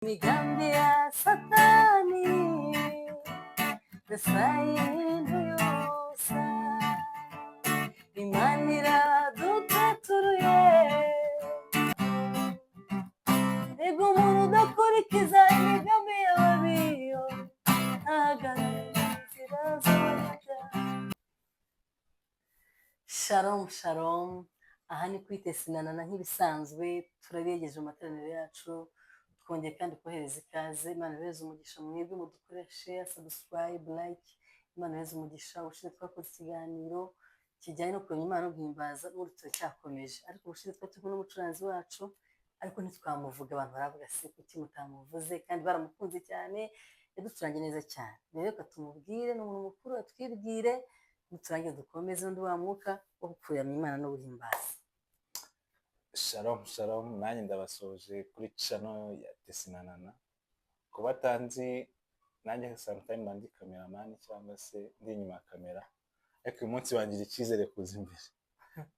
imigambi ya satani yasahinduye ubusa, Imana iradutaturuye. Mbega umuntu udakurikiza imigambi y'ababiyo ahagarara inzira z'abanyabyaha. Shalom shalom, aha ni kwitesinana nk'ibisanzwe, turabegeje mu materaniro yacu, twongeye kandi kohereza ikaze. Imana ihereze umugisha mwebwe mudukoreshe subscribe, like. Imana ihereze umugisha. Ubushize twakoze ikiganiro kijyanye no kuramya Imana no guhimbaza, n'ubu turacyakomeje, ariko ubushize twari turi n'umucuranzi wacu, ariko ntitwamuvuga. Abantu baravuga se kuki mutamuvuze, kandi baramukunze cyane, yaducurangiye neza cyane. Rero reka tumubwire, ni umuntu mukuru, atwibwire duturangiye dukomeze n'undi wa mwuka wo kuramya Imana no guhimbaza. Shalom shalom, nanjye ndabasoje kuri channel ya Tesinanana. Ku batanzi, nanjye sometimes ndi cameraman cyangwa se ndi inyuma ya kamera, ariko uyu munsi bangira icyizere kuza imbere.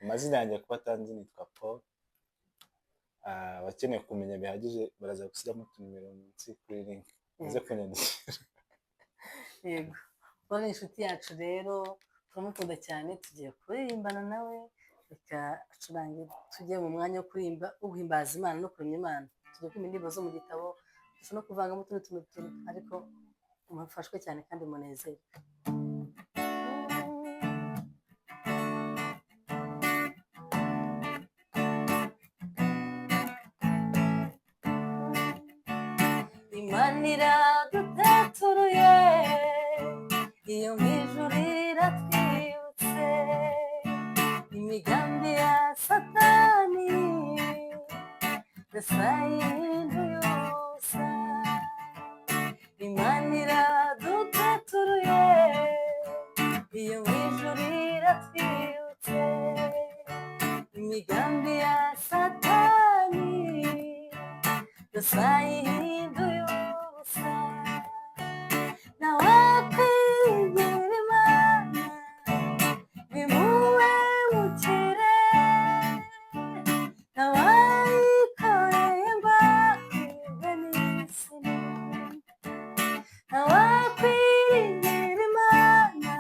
Amazina yanjye ku batanzi nitwa Paul. Abakeneye kumenya bihagije baraza gushyiramo utunimero munsi kuri link uze kunyandikira. Yego, Paul ni inshuti yacu rero, turamukunda cyane, tugiye kuririmbana nawe. Reka acurange tujye mu mwanya wo kuririmba, guhimbaza Imana no kuramya Imana. Tugiye kumva indirimbo zo mu gitabo, dushobora no kuvangamo utundi tuntu, ariko mufashwe cyane kandi munezerwe. Imana iradutaturuye, iyo mu ijuru iratwibutse, imigambi ya satani yasahinduye ubusa, Imana iradutaturuye, iyo mu ijuru iratwibutse, imigambi ya satani yasahinduye ubusa. Ntawakwiringiye Imana imuhemukire, ntawayikoreye ngo akwirwe n'isoni. Ntawakwiringiye Imana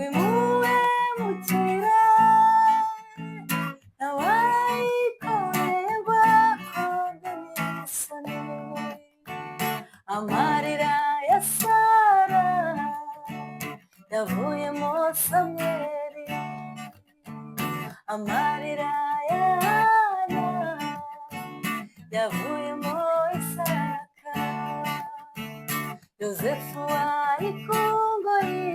imuhemukire, ntawayikoreye ngo akwirwe n'isoni. Amarira ya Sara yavuyemo Samweli, amarira ya Hana yavuyemo Isaka, Yosefu wari ku ngoyi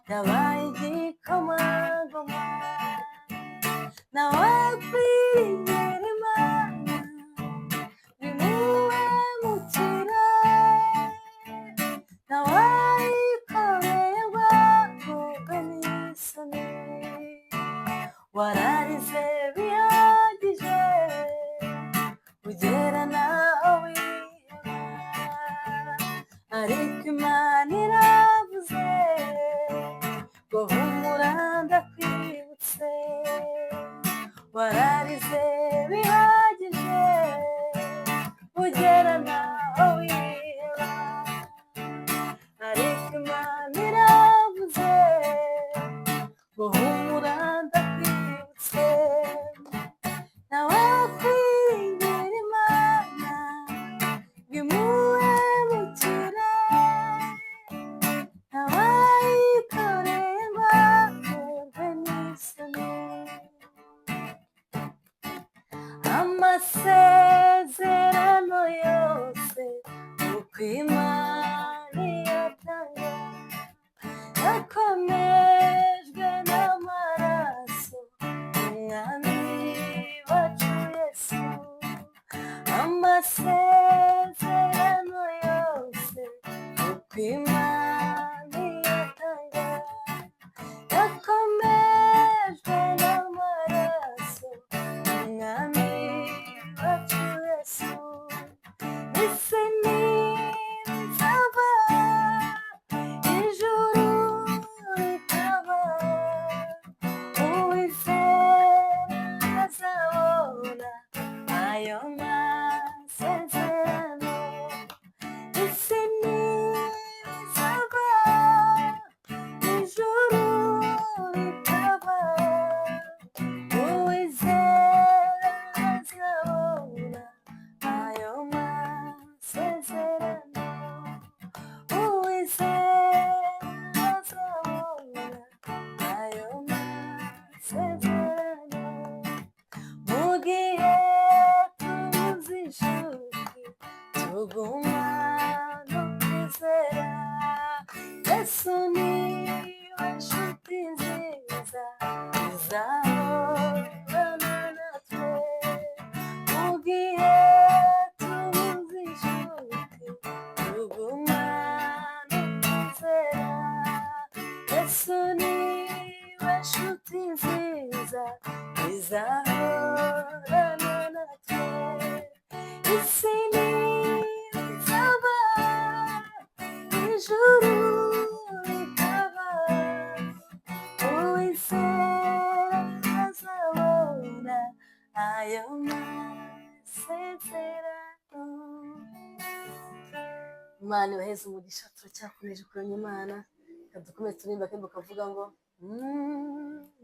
yabaye igikomangoma. Ntawakwiringiye Imana imuhemukire, ntawayikoreye ngo akurwe n'isoni. Wararize bihagije ugera naho wiheba, ariko Imana iravuze ngo humura ndakwibutse. Wararize bihagije ugera naho wiheba, ariko Imana iravuze ngo humura ndakwibutse. Ntawakwiringiye Imana imuhemukire, ntawayikoreye ngo akurwe n'isoni. Amasezerano yose uko Imana iyatanga yakomejwe n'amaraso y'Umwami wacu Yesu. Amasezerano yose uko Imana iyatanga yakomejwe n'amaraso y'Umwami wacu Yesu. Isi nizaba, ijuru rikaba, Uwizera azabona ayo masezerano. inshuti tugumana kwizera Yesu niwe nshuti nziza izahorana natwe mu gihe tubuze inshuti tugumana kwizera Yesu niwe nshuti nziza izahorana natwe isi nizaba ijuru rikaba uwizera azabona ayo masezerano. Imana ibaheze umugisha, turacyakomeje kuramya Imana, dukomeze turirimba kandi bukavuga ngo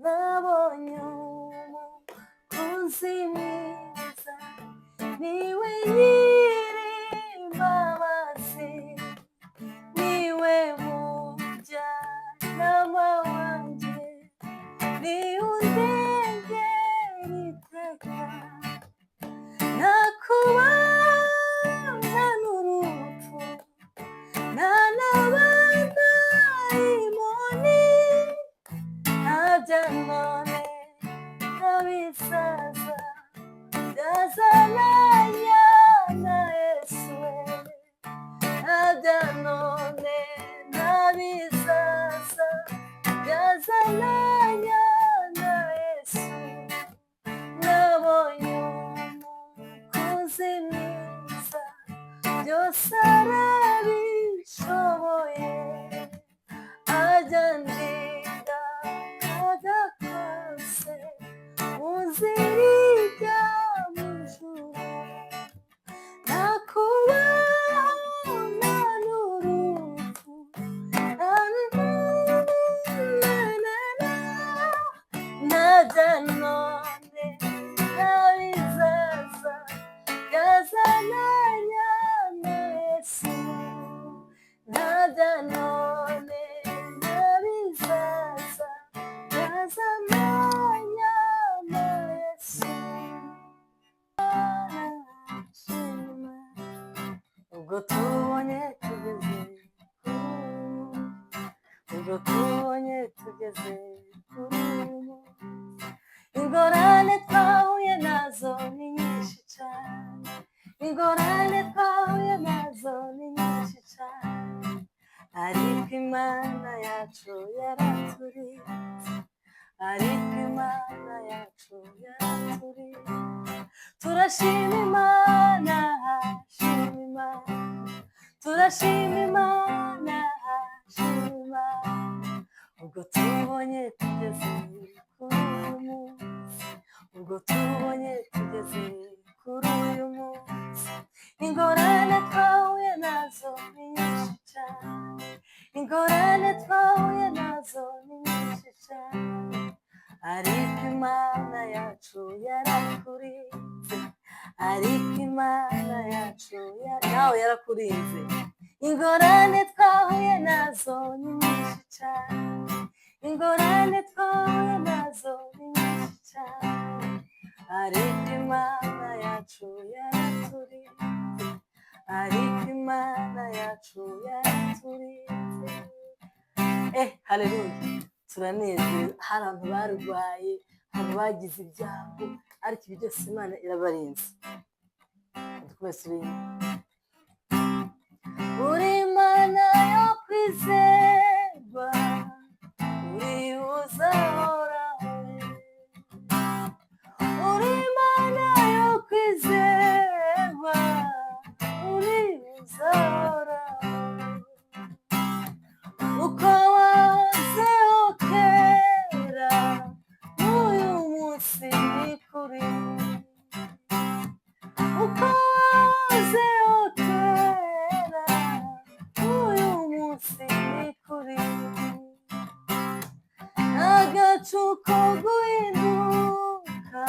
nabonye umukunzi mwiza niwe nyir'imbabazi niwe mujyanama wanjye niwe undengera iteka nta kubana n'urupfu nta n'abadayimoni nta bya none n'abisaza byazananya na Yesu nta bya none n'abisaza byazananya na Yesu nabonye umukozi mwiza byose arabishoboye ajya ndinda kaga kose muzirya mu ijuru nta kubana n'urupfu nta bya none n'abizaza byazananya na Yesu nta bya none n'abizaza byazananya na Yesu. Ubwo tubonye tugeze ubwo tubonye tugeze ingorane twahuye nazo ni nyinshi cyane ingorane twahuye nazo ni nyinshi cyane ariko Imana yacu yaraturinze ariko Imana yacu yaraturinze turashima Imana shima Imana turashima Imana shima Imana ubwo tubonye tugeze kuri uyu munsi ubwo tubonye tugeze kuri uyu munsi ingorane twahuye nazo ni nyinshi cyane ingorane twahuye nazo ni nyinshi cyane ariko Imana yacu yarakurinze ariko Imana yacu nawe yarakurinze ingorane twahuye nazo ni nyinshi cyane ingorane twahuye nazo ni nyinshi cyane ariko Imana yacu yaraturinze ariko Imana yacu yaraturinze. Haleluya, turanezerewe. Hari abantu barwaye, abantu bagize ibyago, ariko ibi byose Imana irabarinze. Dukomeze turirimbe. Uri Imana yo kwizerwa, uri uzahoraho. Uri Imana yo kwizerwa, uri uzahoraho. Uko wahozeho kera, n'uyu munsi ni kuri. Uko wahozeho kera, n'uyu munsi ni kuri. Agacu ko guhinduka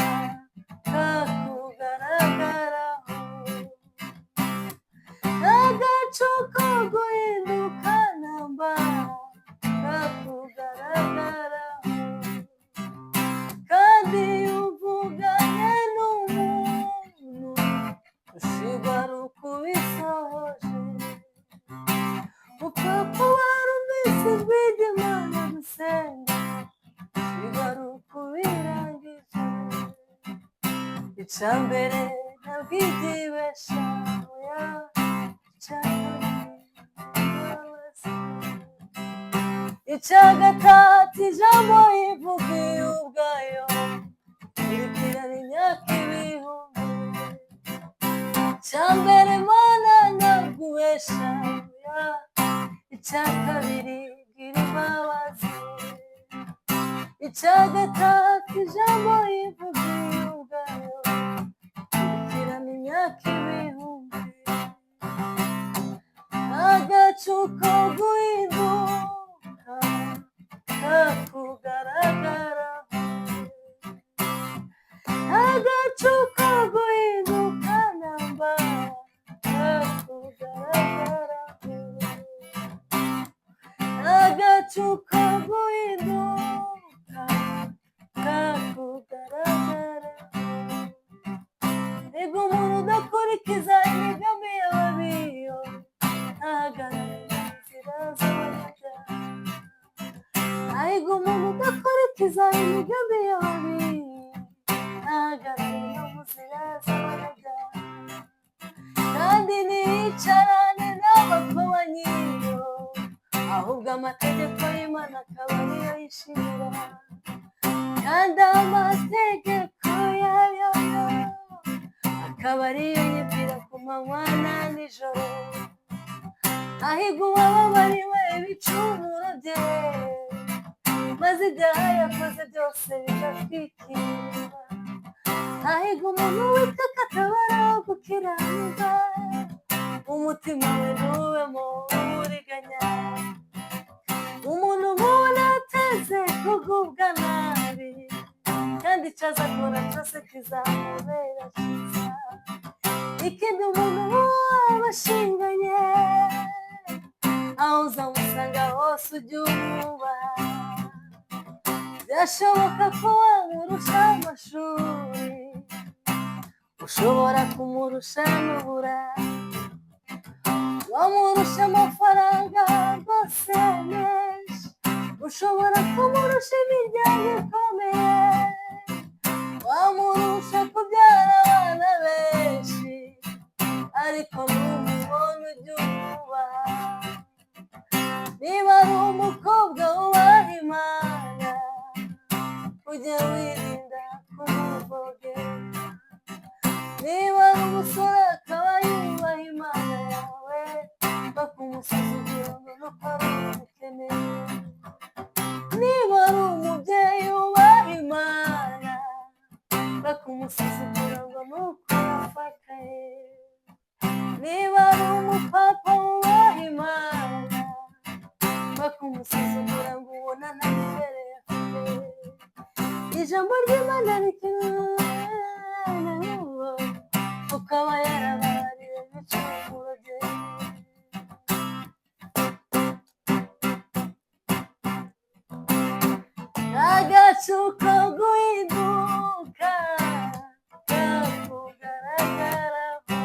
kakugaragaraho. Agacu ko guhinduka namba kakugaragaraho. Kandi uvuganye n'umuntu icambere ntabwigibesha oya icya gatatu ijambo ivugiye ubwayo irikirana imyaka ibihumbi icya mbere mana ntabwubesha oya icya kabiri gira imbabazi icya gatatu ijambo ivugiye ubwayo irikirana imyaka ibihumbi agacu ko guhinduka kakugaragaraho agacu ko guhinduka namba kakugaragaraho agacu ko guhinduka kakugaragaraho ego umuntu udakurikiza imigambi y'ababiyo ntahagarare inzira z'abanyabyaha ahubwo umuntu udakurikiza imigambi y'ababiyo ntahagarare no mu nzira z'abanyabyaha kandi ntiyicarane n'abakobanyiyo ahubwo amategeko y'Imana akaba ariyo yishimira kandi amategeko yayo akaba ariyo yibwira ku manywa na nijoro ahubwo uwababariwe ibicumuro bye maze ibyaha yakoze byose bigatwikirwa ahubwo umuntu witeka atabaraho gukiranuka umutima we ntuwemo uburiganya umuntu ubona ateze kugubwa nabi kandi icyo azakora cyose kizamubera cyiza ikindi umuntu waba ashinganye aho uzamusanga hose ujye umwubaha byashoboka ko wamurusha amashuri ushobora kumurusha n'uburara wamurusha amafaranga rwose menshi ushobora kumurusha imiryango ikomeye wamurusha kubyara abana benshi ariko numubona ujye umwubaha niba ari umukobwa wubaha Imana ujye wirinda kumuvogera niba ari umusore akaba yubaha Imana yawe bakumusuzugura ngo nuko ari umukene niba ari umubyeyi wubaha Imana bakumusuzugura ngo nuko yafakaye niba ari umupapa wubaha Imana bakumusuzugura ngo ubona nta mbere afite ijambo ry'Imana rikirana n'uwo ukaba yarabariwe ibicumuro bye agacu ko guhinduka kakugaragaraho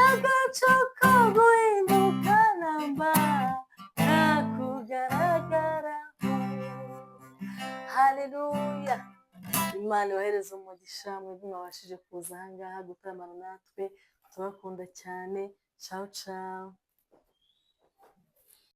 agacu ko guhinduka namba kakugaragaraho haleluya Imana yohereza umugisha mwebwe mwabashije kuza ahangaha gutaramana natwe turabakunda cyane ciao ciao